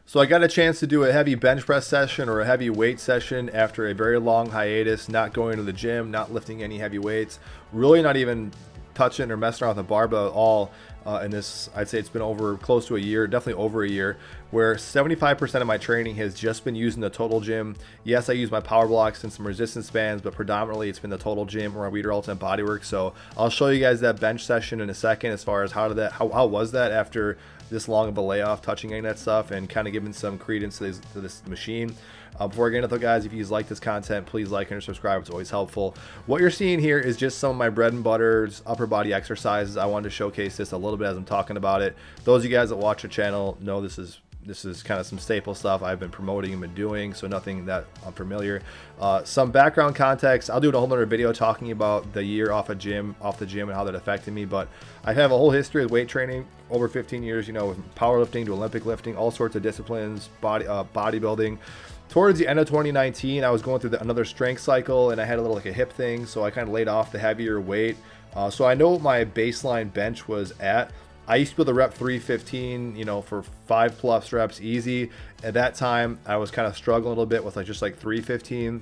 So I got a chance to do a heavy bench press session or a heavy weight session after a very long hiatus, not going to the gym, not lifting any heavy weights, really not even touching or messing around with the barbell at all. In this, I'd say it's been over close to a year, definitely over a year, where 75% of my training has just been using the total gym. Yes, I use my power blocks and some resistance bands, but predominantly it's been the total gym or my Weider Ultimate Bodywork. So I'll show you guys that bench session in a second as far as how was that after this long of a layoff, touching any of that stuff and kind of giving some credence to this machine. Before I get into it, guys, if you like this content, please like and subscribe. It's always helpful. What you're seeing here is just some of my bread and butter upper body exercises. I wanted to showcase this a little bit as I'm talking about it. Those of you guys that watch the channel know this is kind of some staple stuff I've been promoting and been doing, so nothing that unfamiliar. Some background context, I'll do a whole other video talking about the year off the gym and how that affected me, but I have a whole history of weight training, over 15 years, you know, with powerlifting to Olympic lifting, all sorts of disciplines, bodybuilding. Towards the end of 2019, I was going through another strength cycle, and I had a little like a hip thing, so I kind of laid off the heavier weight. So I know what my baseline bench was at. I used to be able to rep 315, you know, for 5+ reps easy. At that time, I was kind of struggling a little bit with just like 315,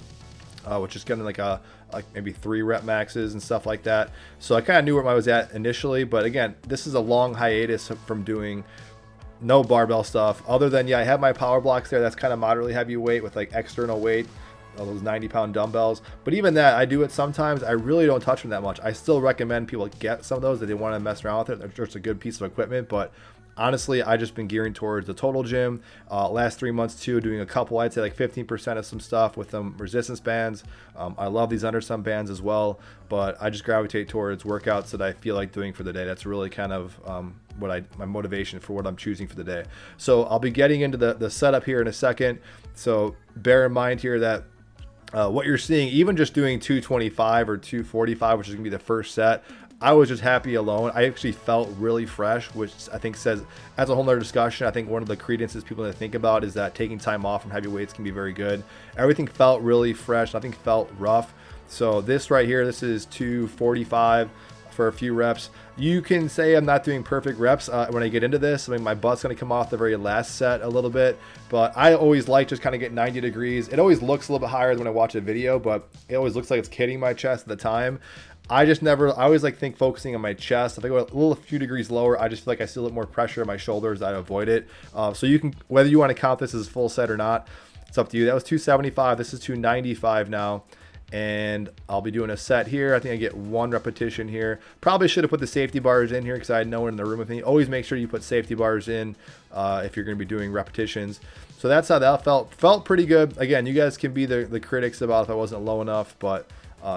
which is kind of like maybe 3 rep maxes and stuff like that. So I kind of knew where I was at initially, but again, this is a long hiatus from doing no barbell stuff other than, yeah, I have my power blocks there. That's kind of moderately heavy weight with like external weight, those 90-pound dumbbells. But even that, I do it sometimes. I really don't touch them that much. I still recommend people get some of those if they want to mess around with it. They're just a good piece of equipment, but honestly, I just been gearing towards the total gym. Last 3 months too, doing a couple, I'd say like 15% of some stuff with some resistance bands. I love these under some bands as well, but I just gravitate towards workouts that I feel like doing for the day. That's really kind of my motivation for what I'm choosing for the day. So I'll be getting into the setup here in a second. So bear in mind here that what you're seeing, even just doing 225 or 245, which is gonna be the first set, I was just happy alone. I actually felt really fresh, which I think says, as a whole nother discussion, I think one of the credences people need to think about is that taking time off from heavy weights can be very good. Everything felt really fresh. Nothing felt rough. So this right here, this is 245 for a few reps. You can say I'm not doing perfect reps when I get into this. I mean, my butt's going to come off the very last set a little bit, but I always like just kind of get 90 degrees. It always looks a little bit higher than when I watch a video, but it always looks like it's hitting my chest at the time. I always like focusing on my chest. If I go a few degrees lower, I just feel like I see a little more pressure in my shoulders. I avoid it. So you can, whether you want to count this as a full set or not, it's up to you. That was 275. This is 295 now. And I'll be doing a set here. I think I get 1 repetition here. Probably should have put the safety bars in here because I had no one in the room with me. Always make sure you put safety bars in if you're going to be doing repetitions. So that's how that felt. Felt pretty good. Again, you guys can be the critics about if I wasn't low enough, but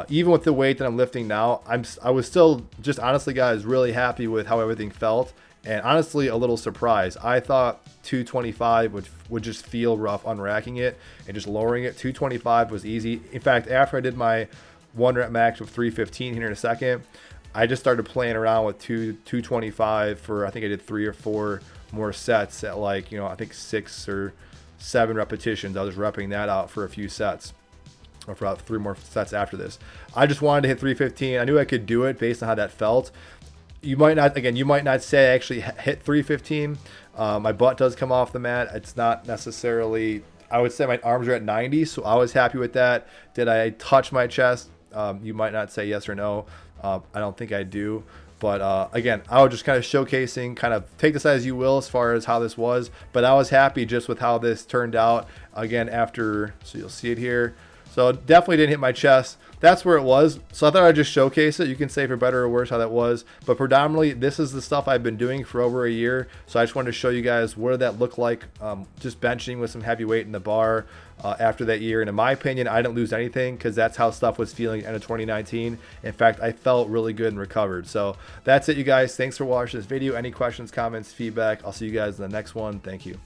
even with the weight that I'm lifting now, I was still just honestly, guys, really happy with how everything felt. And honestly, a little surprised. I thought 225 would just feel rough unracking it and just lowering it. 225 was easy. In fact, after I did my 1 rep max of 315 here in a second, I just started playing around with 225 for, I think I did 3 or 4 more sets at like, you know, I think 6 or 7 repetitions. I was repping that out for a few sets, or for about 3 more sets after this. I just wanted to hit 315. I knew I could do it based on how that felt. You might not say I actually hit 315. My butt does come off the mat. It's not necessarily, I would say my arms are at 90, so I was happy with that. Did I touch my chest? You might not say yes or no. I don't think I do. But again, I was just kind of showcasing, kind of take this as you will as far as how this was. But I was happy just with how this turned out. Again, so you'll see it here. So definitely didn't hit my chest. That's where it was. So I thought I'd just showcase it. You can say for better or worse how that was. But predominantly, this is the stuff I've been doing for over a year. So I just wanted to show you guys what did that look like, just benching with some heavy weight in the bar after that year. And in my opinion, I didn't lose anything because that's how stuff was feeling at the end of 2019. In fact, I felt really good and recovered. So that's it, you guys. Thanks for watching this video. Any questions, comments, feedback? I'll see you guys in the next one. Thank you.